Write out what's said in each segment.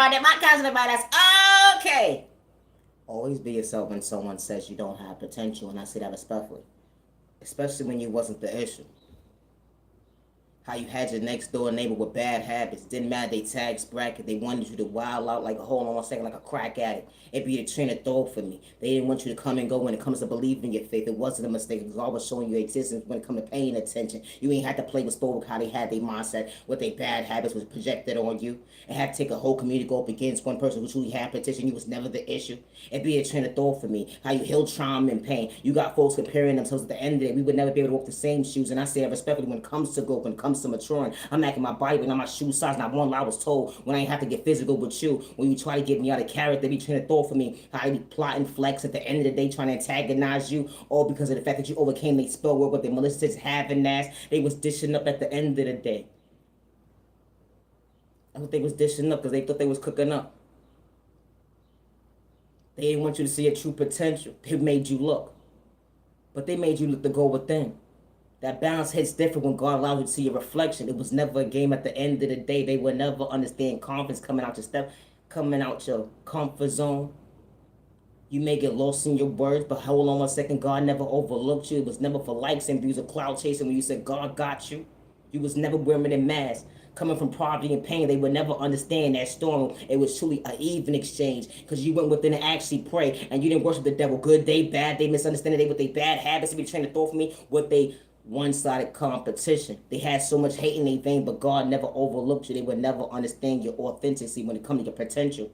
My cousin about us. Okay. Always be yourself when someone says you don't have potential, and I say that respectfully, especially when you wasn't the issue. How you had your next door neighbor with bad habits. Didn't matter they tax bracket. They wanted you to wild out like a hold on one second like a crack addict. It'd be the train of thought for me. They didn't want you to come and go when it comes to believing your faith. It wasn't a mistake. It was always showing you existence when it comes to paying attention. You ain't had to play with Stoic how they had their mindset, what their bad habits was projected on you. It had to take a whole community to go up against one person who truly had potential. You was never the issue. It'd be a train of thought for me. How you healed trauma and pain. You got folks comparing themselves at the end of it. We would never be able to walk the same shoes. And I say that respectfully when it comes to growth, when it comes to maturing. I'm acting my body, but not my shoe size. Not one lie I was told when I ain't have to get physical with you. When you try to get me out of character, be trying to throw for me. How you be plotting flex at the end of the day, trying to antagonize you, all because of the fact that you overcame they spell word what they malicious having ass. They was dishing up at the end of the day. That's what they was dishing up because they thought they was cooking up. They didn't want you to see your true potential. They made you look. But they made you look to go within. That balance hits different when God allows you to see your reflection. It was never a game at the end of the day. They would never understand confidence coming out your step, coming out your comfort zone. You may get lost in your words, but hold on one second. God never overlooked you. It was never for likes and views or cloud chasing when you said God got you. You was never wearing a mask. Coming from poverty and pain, they would never understand that storm. It was truly an even exchange because you went within and actually pray and you didn't worship the devil. Good day, bad day, misunderstanding they with their bad habits. They be trying to throw for me what they one-sided competition. They had so much hate in their vein, but God never overlooked you. They would never understand your authenticity when it comes to your potential.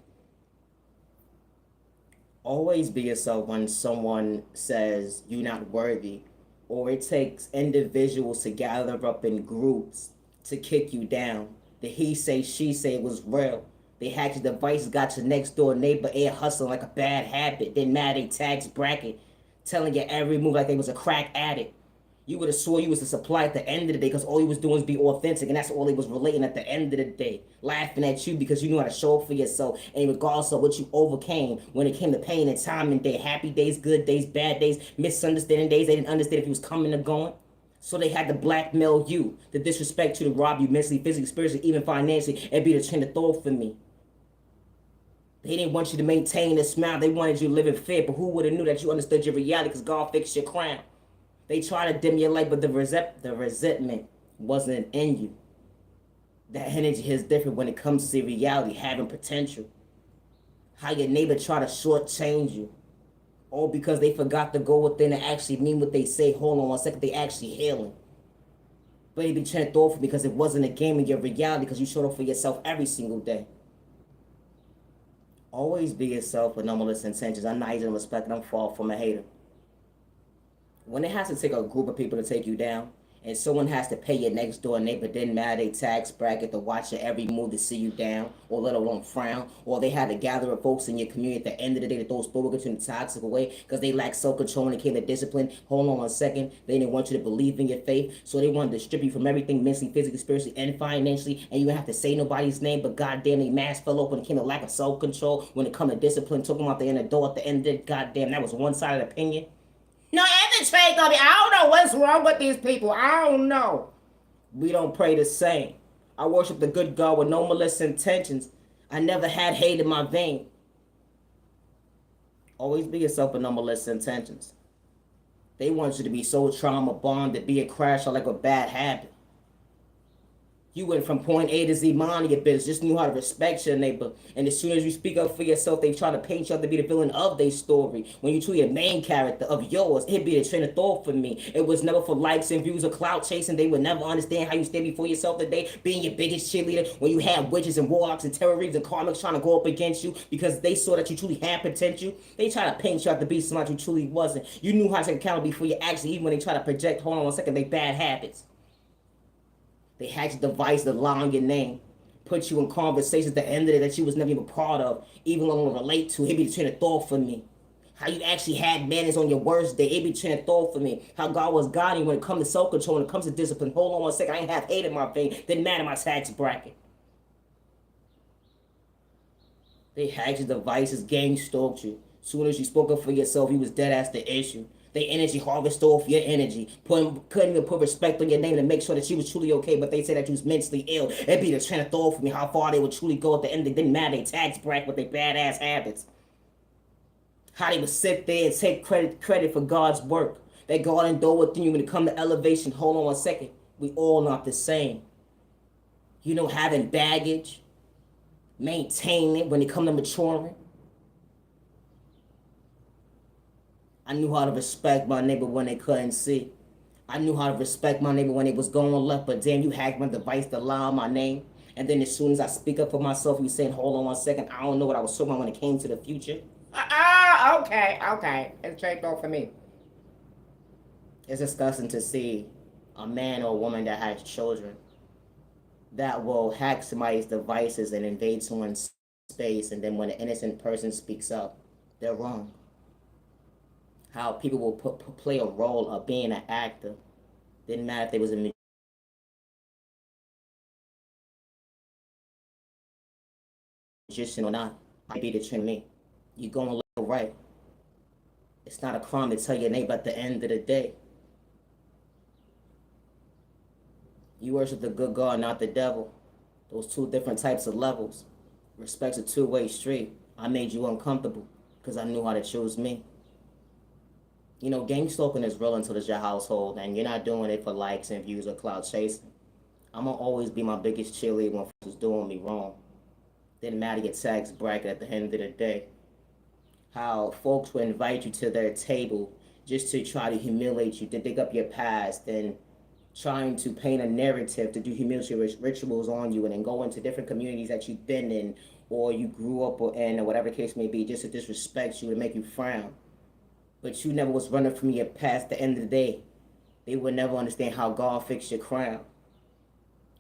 Always be yourself when someone says you're not worthy, or it takes individuals to gather up in groups to kick you down. The he say, she say was real. They hacked your devices, got your next door neighbor air hustling like a bad habit. Then mad they tax bracket, telling you every move like they was a crack addict. You would have swore you was the supply at the end of the day because all you was doing was be authentic, and that's all he was relating at the end of the day. Laughing at you because you knew how to show up for yourself, and regardless of what you overcame when it came to pain and time and day, happy days, good days, bad days, misunderstanding days, they didn't understand if he was coming or going. So they had to blackmail you, to disrespect you, to rob you mentally, physically, spiritually, even financially, and be the train of thought for me. They didn't want you to maintain a smile. They wanted you to live in fear. But who would have knew that you understood your reality because God fixed your crown? They try to dim your light, but the resentment wasn't in you. That energy is different when it comes to reality, having potential. How your neighbor try to shortchange you. All because they forgot to go within and actually mean what they say. Hold on one second, they actually healing. But they be trying to throw for because it wasn't a game in your reality because you showed up for yourself every single day. Always be yourself with no malicious intentions. I'm not even respecting, I'm far from a hater. When it has to take a group of people to take you down, and someone has to pay your next door neighbor, didn't matter they tax bracket, to watch your every move to see you down, or let alone frown, or they had to gather up folks in your community at the end of the day to throw sport in the toxic away because they lack self-control when it came to discipline. Hold on one second, they didn't want you to believe in your faith, so they wanted to strip you from everything mentally, physically, spiritually, and financially, and you have to say nobody's name, but goddamn, they mask fell open when it came to lack of self-control, when it come to discipline, talking about the inner door at the end of it, goddamn, that was one-sided opinion. No, Evan Trey gonna be. I don't know what's wrong with these people. I don't know. We don't pray the same. I worship the good God with no malicious intentions. I never had hate in my vein. Always be yourself with no malicious intentions. They want you to be so trauma bonded, be a crasher like a bad habit. You went from point A to Z, minding your business, just knew how to respect your neighbor. And as soon as you speak up for yourself, they try to paint you up to be the villain of their story. When you truly a main character of yours, it'd be the train of thought for me. It was never for likes and views or clout chasing. They would never understand how you stand before yourself today, being your biggest cheerleader when you had witches and warlocks and terror reaves and karmics trying to go up against you because they saw that you truly had potential. They try to paint you out to be somebody you truly wasn't. You knew how to take accountability for your actions, even when they try to project, hold on one second, they bad habits. They hacked your device to lie on your name, put you in conversations at the end of it that you was never even part of, even when relate to. It be trying to thought for me. How you actually had manners on your worst day. It be trying to thought for me. How God was guiding when it comes to self-control, when it comes to discipline. Hold on one second, I ain't have hate in my vein. Didn't matter my tax bracket. They hacked your devices, gang stalked you. Soon as you spoke up for yourself, you was dead as the issue. They energy harvest off your energy. Couldn't even put respect on your name to make sure that you was truly okay, but they said that you was mentally ill. It'd be the train of thought for me how far they would truly go at the end. They didn't matter. They tax bracket with their badass habits. How they would sit there and take credit for God's work. That garden door within you when it come to elevation. Hold on one second. We all not the same. You know, having baggage, maintaining it when it come to maturing. I knew how to respect my neighbor when they couldn't see. I knew how to respect my neighbor when they was going left, but damn, you hacked my device to lie on my name. And then as soon as I speak up for myself, you saying, hold on one second, I don't know what I was talking about when it came to the future. Okay. It's straight off for me. It's disgusting to see a man or a woman that has children that will hack somebody's devices and invade someone's space, and then when an innocent person speaks up, they're wrong. How people will play a role of being an actor. Didn't matter if they was a magician or not. I be the trend me. You going left or right. It's not a crime to tell your neighbor at the end of the day. You worship the good God, not the devil. Those two different types of levels. Respect's a two-way street. I made you uncomfortable because I knew how to choose me. You know, gang stalking is real until it's your household, and you're not doing it for likes and views or clout chasing. I'm gonna always be my biggest cheerleader when folks was doing me wrong. Didn't matter your tax bracket at the end of the day. How folks would invite you to their table just to try to humiliate you, to dig up your past, and trying to paint a narrative to do humiliatory rituals on you, and then go into different communities that you've been in or you grew up in, or whatever the case may be, just to disrespect you, to make you frown. But you never was running from your past. At the end of the day, they would never understand how God fixed your crown.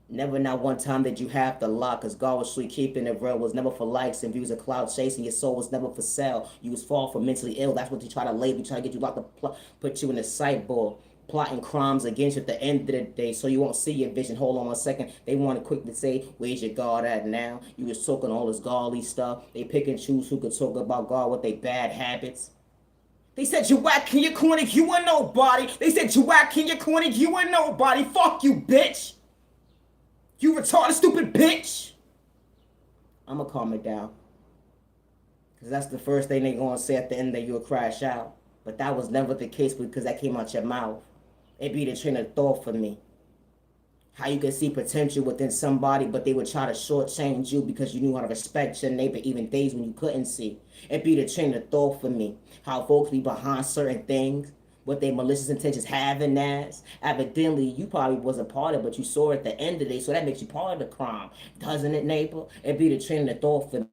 Never not one time did you have to lie, because God was truly keeping it real. Was never for likes and views of cloud chasing. Your soul was never for sale. You was far from mentally ill. That's what they try to label. Try to get you locked up, put you in a sideboard, plotting crimes against you at the end of the day, so you won't see your vision. Hold on one second. They want to quickly say, where's your God at now? You was talking all this godly stuff. They pick and choose who could talk about God with their bad habits. They said you whack in your corner, you are nobody. They said you whack in your corner, you are nobody. Fuck you, bitch. You retarded, stupid bitch. I'ma calm it down. Because that's the first thing they gonna say at the end that you'll crash out. But that was never the case because that came out your mouth. It be the train of thought for me. How you can see potential within somebody, but they would try to shortchange you because you knew how to respect your neighbor even days when you couldn't see. It be the train of thought for me. How folks be behind certain things, what they malicious intentions having as. Evidently, you probably wasn't part of it, but you saw it at the end of the day, so that makes you part of the crime. Doesn't it, neighbor? It be the train of thought for me.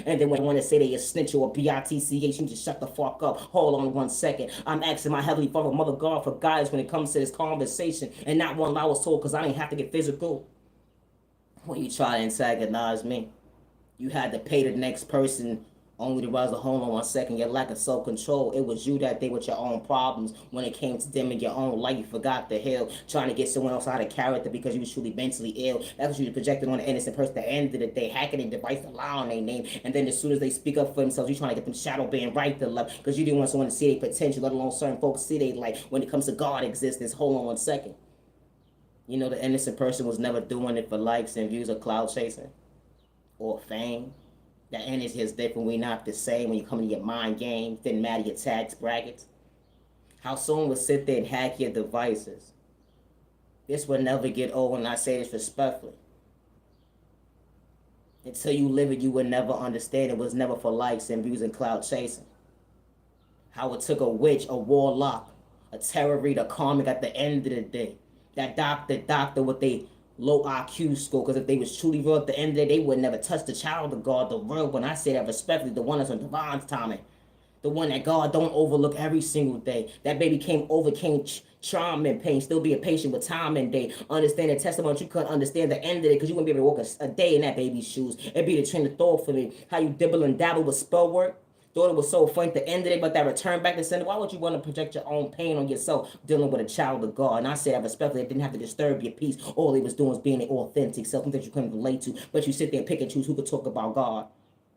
And then when I want to say they a snitch or a bitch, you just shut the fuck up. Hold on one second. I'm asking my heavenly father, mother God, for guidance when it comes to this conversation, and not one I was told, because I didn't have to get physical. When you try to antagonize me, you had to pay the next person only to rise a hold on one second. Your lack of self-control. It was you that did with your own problems when it came to them in your own life. You forgot the hell, trying to get someone else out of character because you was truly mentally ill. That's what you projected on the innocent person at the end of the day, hacking their device to lie on their name. And then as soon as they speak up for themselves, you trying to get them shadow banned right to left because you didn't want someone to see their potential, let alone certain folks see their life when it comes to God existence. Hold on one second. You know, the innocent person was never doing it for likes and views or cloud chasing or fame. That energy is different. We not the same when you come to your mind games. Didn't matter your tax brackets. How someone would sit there and hack your devices. This will never get old, and I say this respectfully. Until you live it, you would never understand. It was never for likes and views and cloud chasing. How it took a witch, a warlock, a terror reader, a karmic at the end of the day. That doctor with they low IQ score, because if they was truly real at the end of the day, they would never touch the child of God, the real one. I say that respectfully, the one that's on divine timing. The one that God don't overlook every single day. That baby overcame trauma and pain, still being patient with time and day. Understand the testimony, you couldn't understand the end of it because you wouldn't be able to walk a day in that baby's shoes. It'd be the train of thought for me. How you dibble and dabble with spell work. Thought it was so funny at the end of it, but that return back to sender, why would you want to project your own pain on yourself dealing with a child of God? And I say that respectfully, it didn't have to disturb your peace. All he was doing was being an authentic self, something that you couldn't relate to. But you sit there and pick and choose who could talk about God.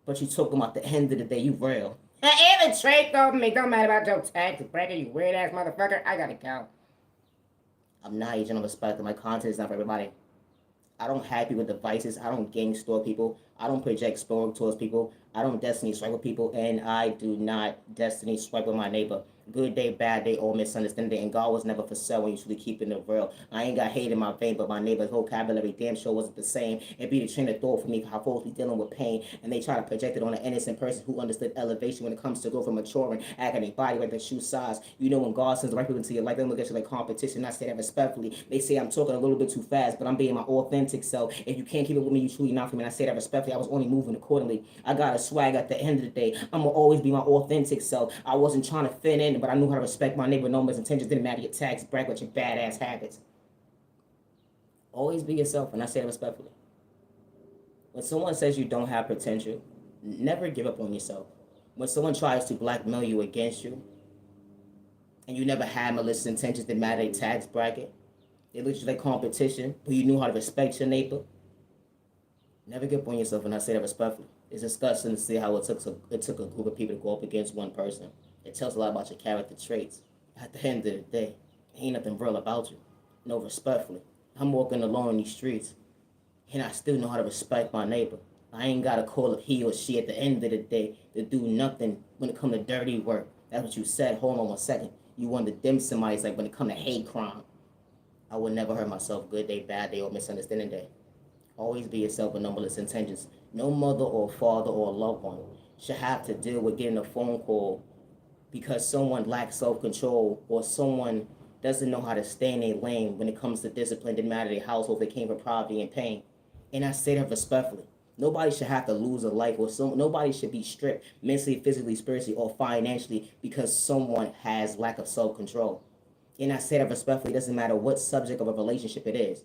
But you talking about the end of the day, you real. Even Trey told me, don't matter about your tax bracket, you weird ass motherfucker. I gotta go. I'm not agent of respect. My content is not for everybody. I don't have people with devices. I don't gang store people. I don't project sport towards people. I don't destiny swipe with people, and I do not destiny swipe with my neighbor. Good day, bad day, or misunderstanding. And God was never for sale when you truly keep it real. I ain't got hate in my vein, but my neighbor's vocabulary damn sure wasn't the same. It be the train of thought for me how folks be dealing with pain, and they try to project it on an innocent person who understood elevation when it comes to growth and maturing, acting their body like their shoe size. You know when God sends the right people into your life, they don't look at you like competition. I say that respectfully. They say I'm talking a little bit too fast, but I'm being my authentic self. If you can't keep it with me, you truly not for me. And I say that respectfully. I was only moving accordingly. I got a swag at the end of the day. I'm gonna always be my authentic self. I wasn't trying to fit in, but I knew how to respect my neighbor. No intentions didn't matter your tax, brag with your badass habits. Always be yourself, and I say that respectfully. When someone says you don't have potential, never give up on yourself. When someone tries to blackmail you against you, and you never had malicious intentions that matter a tax bracket, they look at you like competition, but you knew how to respect your neighbor. Never give up on yourself, and I say that respectfully. It's disgusting to see how it took a group of people to go up against one person. It tells a lot about your character traits. At the end of the day, ain't nothing real about you. No, respectfully. I'm walking alone in these streets, and I still know how to respect my neighbor. I ain't gotta call up he or she at the end of the day to do nothing when it come to dirty work. That's what you said. Hold on 1 second. You wanted to dim somebody's like when it come to hate crime. I would never hurt myself good day, bad day, or misunderstanding day. Always be yourself with no malicious intentions. No mother or father or loved one should have to deal with getting a phone call because someone lacks self control or someone doesn't know how to stay in their lane when it comes to discipline, didn't matter their household, they came from poverty and pain. And I say that respectfully. Nobody should have to lose a life or nobody should be stripped mentally, physically, spiritually, or financially because someone has lack of self control. And I say that respectfully, it doesn't matter what subject of a relationship it is.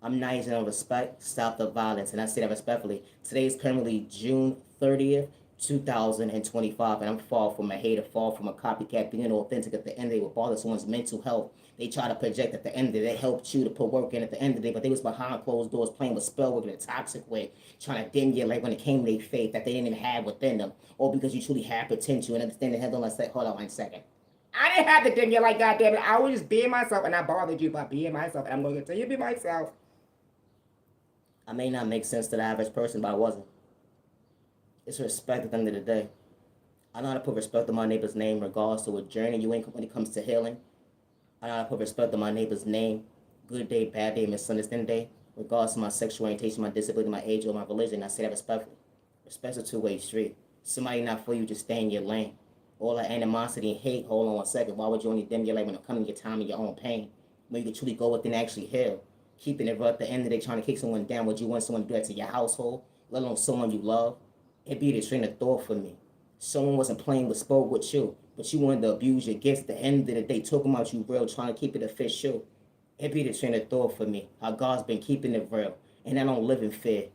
I'm nice and respect, stop the violence. And I say that respectfully. Today is currently June 30th, 2025, and I'm far from a hater, far from a copycat, being authentic at the end of the day, regardless of someone's mental health. They try to project at the end of the day, they helped you to put work in at the end of the day, but they was behind closed doors playing with spell work in a toxic way, trying to dim your light when it came to their faith that they didn't even have within them, or because you truly had potential and understand the head on. Let's say, hold on 1 second. I didn't have to dim you like goddamn it. I was just being myself, and I bothered you by being myself. And I'm going to continue to be myself. I may not make sense to the average person, but I wasn't. It's respect at the end of the day. I know how to put respect on my neighbor's name regardless to what journey you in when it comes to healing. I know how to put respect on my neighbor's name, good day, bad day, misunderstanding day, regardless of my sexual orientation, my disability, my age, or my religion. I say that respectfully. Respect's a two-way street. Somebody not for you, just stay in your lane. All that animosity and hate, hold on 1 second. Why would you only dim your light when it comes to your time and your own pain? When you can truly go within and actually heal. Keeping it right at the end of the day, trying to kick someone down. Would you want someone to do that to your household, let alone someone you love? It'd be the train of thought for me. Someone wasn't playing with spoke with you, but you wanted to abuse your gifts at the end of the day, talking about you real, trying to keep it official. It be the train of thought for me. How God's been keeping it real. And I don't live in fear.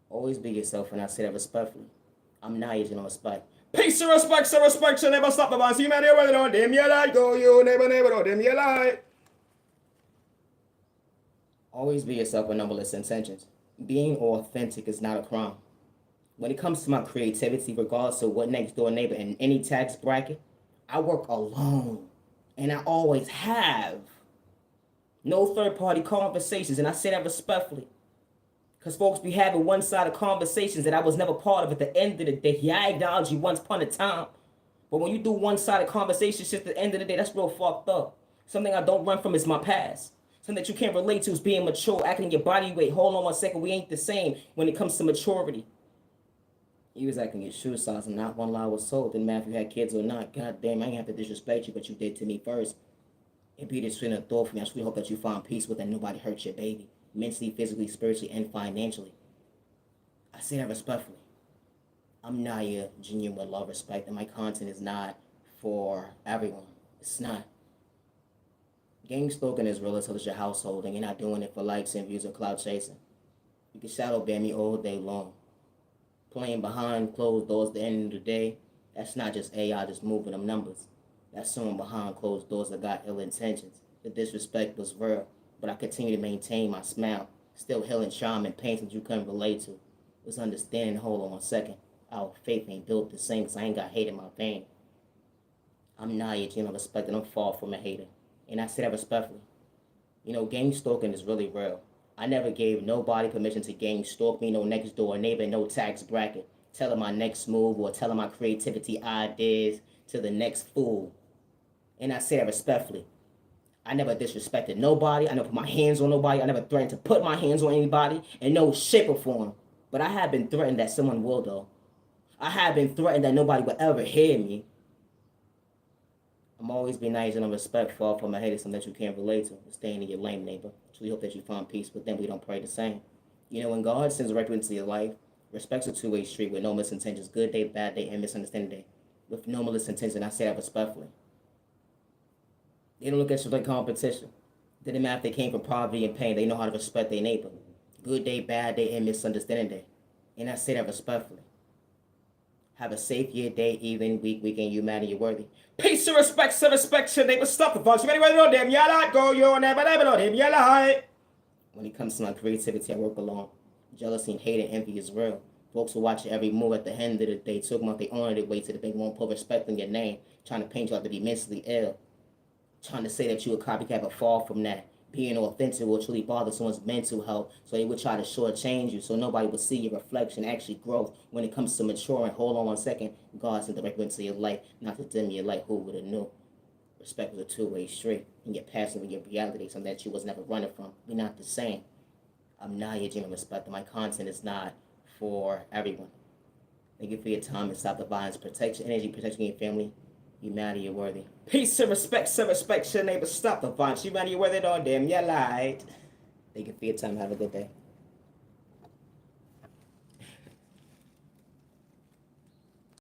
Always be yourself, and I say that respectfully. I'm not using no respect. Peace and respect, so respect shall never stop the boss. You man, you don't dim your light. Go, you neighbor, don't dim your light. Always be yourself with numberless intentions. Being authentic is not a crime. When it comes to my creativity, regardless of what next door neighbor in any tax bracket, I work alone. And I always have. No third party conversations, and I say that respectfully. Because folks be having one sided conversations that I was never part of at the end of the day. Yeah, I acknowledge you once upon a time. But when you do one sided conversations just at the end of the day, that's real fucked up. Something I don't run from is my past. Something that you can't relate to is being mature, acting in your body weight. Hold on 1 second, we ain't the same when it comes to maturity. You was acting your shoe size and not one lie was told. Didn't matter if you had kids or not. God damn, I ain't have to disrespect you, but you did to me first. It be this train of thought for me. I really hope that you find peace with that nobody hurts your baby. Mentally, physically, spiritually, and financially. I say that respectfully. I'm not your genuine with love, respect, and my content is not for everyone. It's not. Gang stalking is real until it's your household and you're not doing it for likes and views or cloud chasing. You can shadow ban me all day long. Playing behind closed doors at the end of the day, that's not just AI just moving them numbers. That's someone behind closed doors that got ill intentions. The disrespect was real, but I continue to maintain my smile, still healing charm and pain that you couldn't relate to. It was understanding, hold on 1 second. Our faith ain't built the same because I ain't got hate in my vein. I'm not your general respect and I'm far from a hater. And I say that respectfully. Gang stalking is really real. I never gave nobody permission to gang stalk me, no next door neighbor, no tax bracket. Telling my next move or telling my creativity ideas to the next fool. And I say that respectfully. I never disrespected nobody. I never put my hands on nobody. I never threatened to put my hands on anybody in no shape or form. But I have been threatened that someone will, though. I have been threatened that nobody will ever hear me. I'm always be nice and I'm respectful for my haters and that you can't relate to. Staying in your lane, neighbor. So we hope that you find peace, but then we don't pray the same. When God sends directly into your life, respect's a two-way street with no misintentions. Good day, bad day, and misunderstanding day. With no misintentions, and I say that respectfully. They don't look at you like competition. Didn't matter if they came from poverty and pain. They know how to respect their neighbor. Good day, bad day, and misunderstanding day. And I say that respectfully. Have a safe year, day, evening, week, weekend. You man and you're worthy. Peace and respect, so respect your neighbor. Stop the function. Anyway, know them. Yalla, go, you never know them. Yalla, hi. When it comes to my creativity, I work alone. Jealousy and hate and envy is real. Folks will watch your every move at the end of the day. Talking about they honor their way to the bank, won't put respect on your name. Trying to paint you out to be mentally ill. Trying to say that you a copycat, but fall from that. Being authentic will truly bother someone's mental health, so they would try to shortchange you, so nobody will see your reflection actually growth when it comes to maturing. Hold on 1 second. God sent the right into your life, not to dim your light. Who would have knew? Respect was a two-way street, and your passion with your reality, something that you was never running from. We're not the same. I'm not your genuine respect. My content is not for everyone. Thank you for your time and stop the violence. Protect your energy, protect your family. You matter, you're worthy. Peace and respect, your neighbor. Stop the violence. You matter, you're worthy, don't damn, you lied. Thank you for your time. Have a good day.